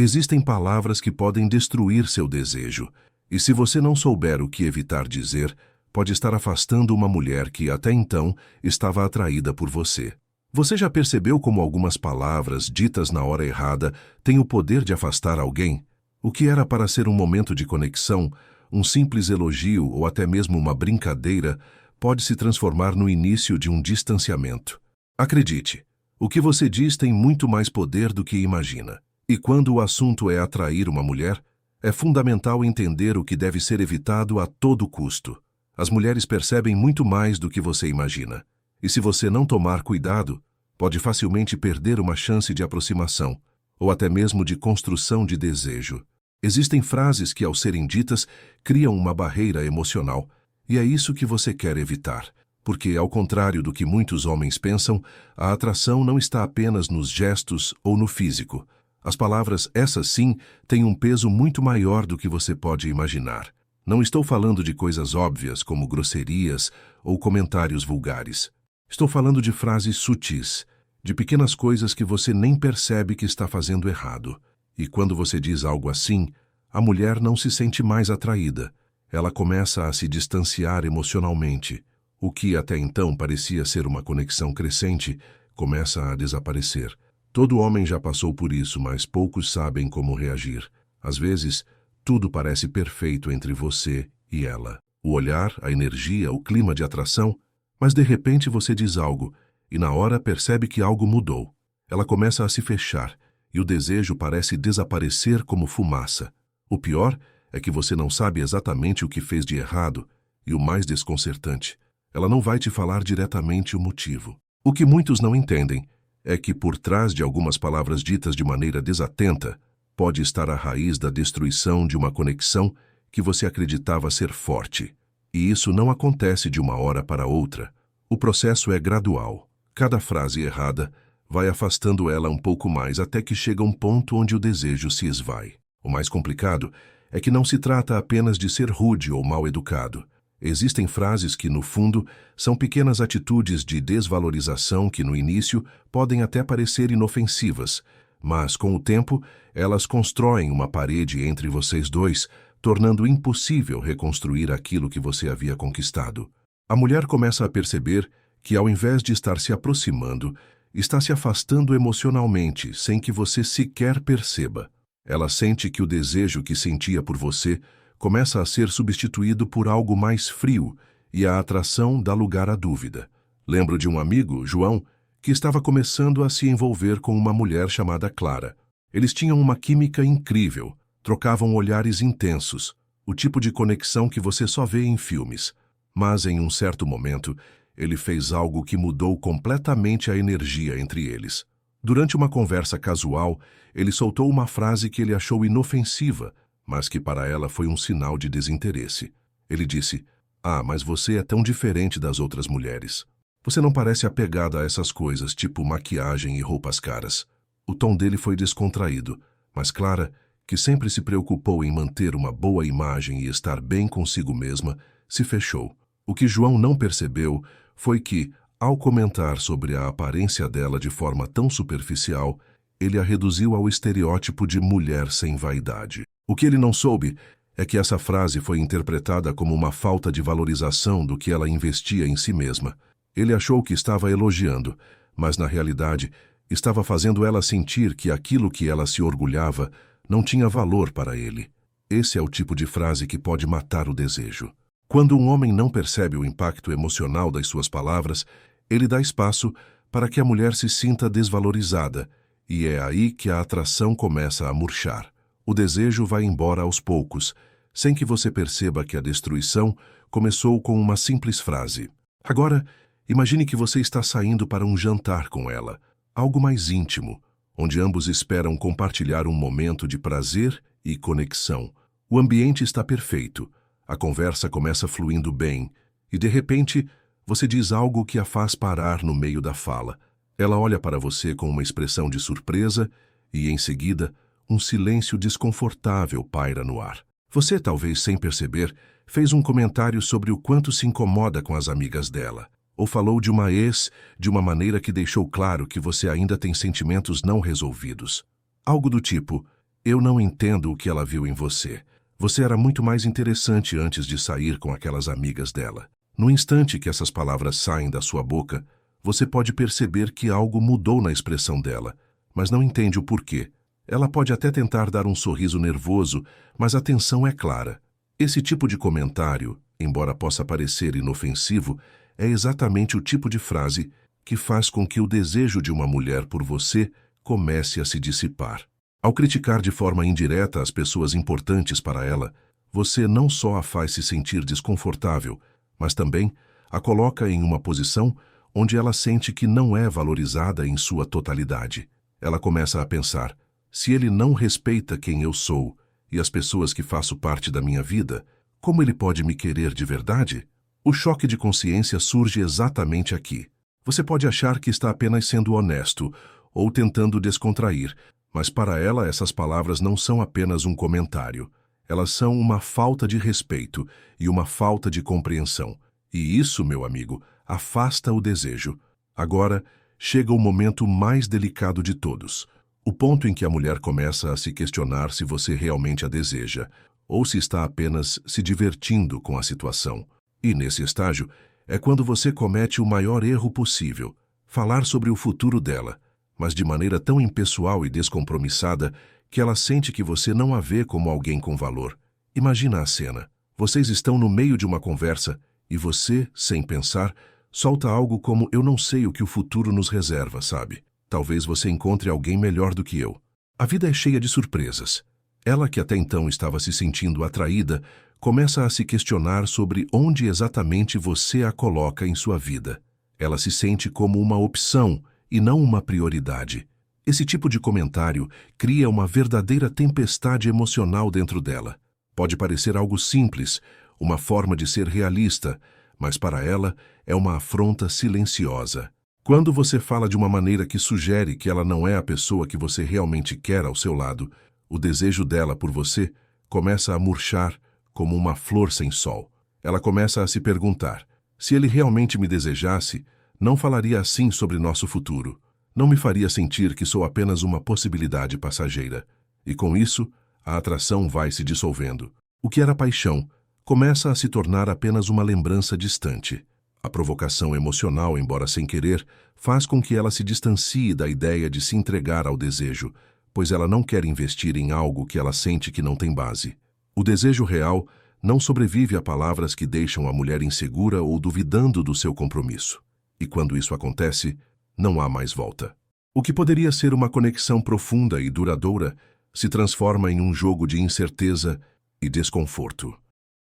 Existem palavras que podem destruir seu desejo, e se você não souber o que evitar dizer, pode estar afastando uma mulher que até então estava atraída por você. Você já percebeu como algumas palavras ditas na hora errada têm o poder de afastar alguém? O que era para ser um momento de conexão, um simples elogio ou até mesmo uma brincadeira, pode se transformar no início de um distanciamento. Acredite, o que você diz tem muito mais poder do que imagina. E quando o assunto é atrair uma mulher, é fundamental entender o que deve ser evitado a todo custo. As mulheres percebem muito mais do que você imagina. E se você não tomar cuidado, pode facilmente perder uma chance de aproximação, ou até mesmo de construção de desejo. Existem frases que, ao serem ditas, criam uma barreira emocional, e é isso que você quer evitar. Porque, ao contrário do que muitos homens pensam, a atração não está apenas nos gestos ou no físico. As palavras, essas sim, têm um peso muito maior do que você pode imaginar. Não estou falando de coisas óbvias como grosserias ou comentários vulgares. Estou falando de frases sutis, de pequenas coisas que você nem percebe que está fazendo errado. E quando você diz algo assim, a mulher não se sente mais atraída. Ela começa a se distanciar emocionalmente. O que até então parecia ser uma conexão crescente, começa a desaparecer. Todo homem já passou por isso, mas poucos sabem como reagir. Às vezes, tudo parece perfeito entre você e ela. O olhar, a energia, o clima de atração, mas de repente você diz algo, e na hora percebe que algo mudou. Ela começa a se fechar, e o desejo parece desaparecer como fumaça. O pior é que você não sabe exatamente o que fez de errado, e o mais desconcertante, ela não vai te falar diretamente o motivo. O que muitos não entendem é que por trás de algumas palavras ditas de maneira desatenta, pode estar a raiz da destruição de uma conexão que você acreditava ser forte. E isso não acontece de uma hora para outra. O processo é gradual. Cada frase errada vai afastando ela um pouco mais até que chega um ponto onde o desejo se esvai. O mais complicado é que não se trata apenas de ser rude ou mal educado. Existem frases que, no fundo, são pequenas atitudes de desvalorização que, no início, podem até parecer inofensivas, mas, com o tempo, elas constroem uma parede entre vocês dois, tornando impossível reconstruir aquilo que você havia conquistado. A mulher começa a perceber que, ao invés de estar se aproximando, está se afastando emocionalmente, sem que você sequer perceba. Ela sente que o desejo que sentia por você começa a ser substituído por algo mais frio e a atração dá lugar à dúvida. Lembro de um amigo, João, que estava começando a se envolver com uma mulher chamada Clara. Eles tinham uma química incrível, trocavam olhares intensos, o tipo de conexão que você só vê em filmes. Mas, em um certo momento, ele fez algo que mudou completamente a energia entre eles. Durante uma conversa casual, ele soltou uma frase que ele achou inofensiva, mas que para ela foi um sinal de desinteresse. Ele disse: "Ah, mas você é tão diferente das outras mulheres. Você não parece apegada a essas coisas, tipo maquiagem e roupas caras." O tom dele foi descontraído, mas Clara, que sempre se preocupou em manter uma boa imagem e estar bem consigo mesma, se fechou. O que João não percebeu foi que, ao comentar sobre a aparência dela de forma tão superficial, ele a reduziu ao estereótipo de mulher sem vaidade. O que ele não soube é que essa frase foi interpretada como uma falta de valorização do que ela investia em si mesma. Ele achou que estava elogiando, mas na realidade estava fazendo ela sentir que aquilo que ela se orgulhava não tinha valor para ele. Esse é o tipo de frase que pode matar o desejo. Quando um homem não percebe o impacto emocional das suas palavras, ele dá espaço para que a mulher se sinta desvalorizada, e é aí que a atração começa a murchar. O desejo vai embora aos poucos, sem que você perceba que a destruição começou com uma simples frase. Agora, imagine que você está saindo para um jantar com ela, algo mais íntimo, onde ambos esperam compartilhar um momento de prazer e conexão. O ambiente está perfeito, a conversa começa fluindo bem, e de repente você diz algo que a faz parar no meio da fala. Ela olha para você com uma expressão de surpresa e, em seguida, um silêncio desconfortável paira no ar. Você, talvez sem perceber, fez um comentário sobre o quanto se incomoda com as amigas dela, ou falou de uma ex de uma maneira que deixou claro que você ainda tem sentimentos não resolvidos. Algo do tipo: Eu não entendo o que ela viu em você. Você era muito mais interessante antes de sair com aquelas amigas dela. No instante que essas palavras saem da sua boca, você pode perceber que algo mudou na expressão dela, mas não entende o porquê. Ela pode até tentar dar um sorriso nervoso, mas a tensão é clara. Esse tipo de comentário, embora possa parecer inofensivo, é exatamente o tipo de frase que faz com que o desejo de uma mulher por você comece a se dissipar. Ao criticar de forma indireta as pessoas importantes para ela, você não só a faz se sentir desconfortável, mas também a coloca em uma posição onde ela sente que não é valorizada em sua totalidade. Ela começa a pensar: se ele não respeita quem eu sou e as pessoas que faço parte da minha vida, como ele pode me querer de verdade? O choque de consciência surge exatamente aqui. Você pode achar que está apenas sendo honesto ou tentando descontrair, mas para ela essas palavras não são apenas um comentário. Elas são uma falta de respeito e uma falta de compreensão. E isso, meu amigo, afasta o desejo. Agora, chega o momento mais delicado de todos. O ponto em que a mulher começa a se questionar se você realmente a deseja, ou se está apenas se divertindo com a situação. E nesse estágio, é quando você comete o maior erro possível: falar sobre o futuro dela, mas de maneira tão impessoal e descompromissada que ela sente que você não a vê como alguém com valor. Imagina a cena. Vocês estão no meio de uma conversa e você, sem pensar, solta algo como: eu não sei o que o futuro nos reserva, sabe? Talvez você encontre alguém melhor do que eu. A vida é cheia de surpresas. Ela, que até então estava se sentindo atraída, começa a se questionar sobre onde exatamente você a coloca em sua vida. Ela se sente como uma opção e não uma prioridade. Esse tipo de comentário cria uma verdadeira tempestade emocional dentro dela. Pode parecer algo simples, uma forma de ser realista, mas para ela é uma afronta silenciosa. Quando você fala de uma maneira que sugere que ela não é a pessoa que você realmente quer ao seu lado, o desejo dela por você começa a murchar como uma flor sem sol. Ela começa a se perguntar: se ele realmente me desejasse, não falaria assim sobre nosso futuro. Não me faria sentir que sou apenas uma possibilidade passageira. E com isso, a atração vai se dissolvendo. O que era paixão começa a se tornar apenas uma lembrança distante. A provocação emocional, embora sem querer, faz com que ela se distancie da ideia de se entregar ao desejo, pois ela não quer investir em algo que ela sente que não tem base. O desejo real não sobrevive a palavras que deixam a mulher insegura ou duvidando do seu compromisso. E quando isso acontece, não há mais volta. O que poderia ser uma conexão profunda e duradoura se transforma em um jogo de incerteza e desconforto.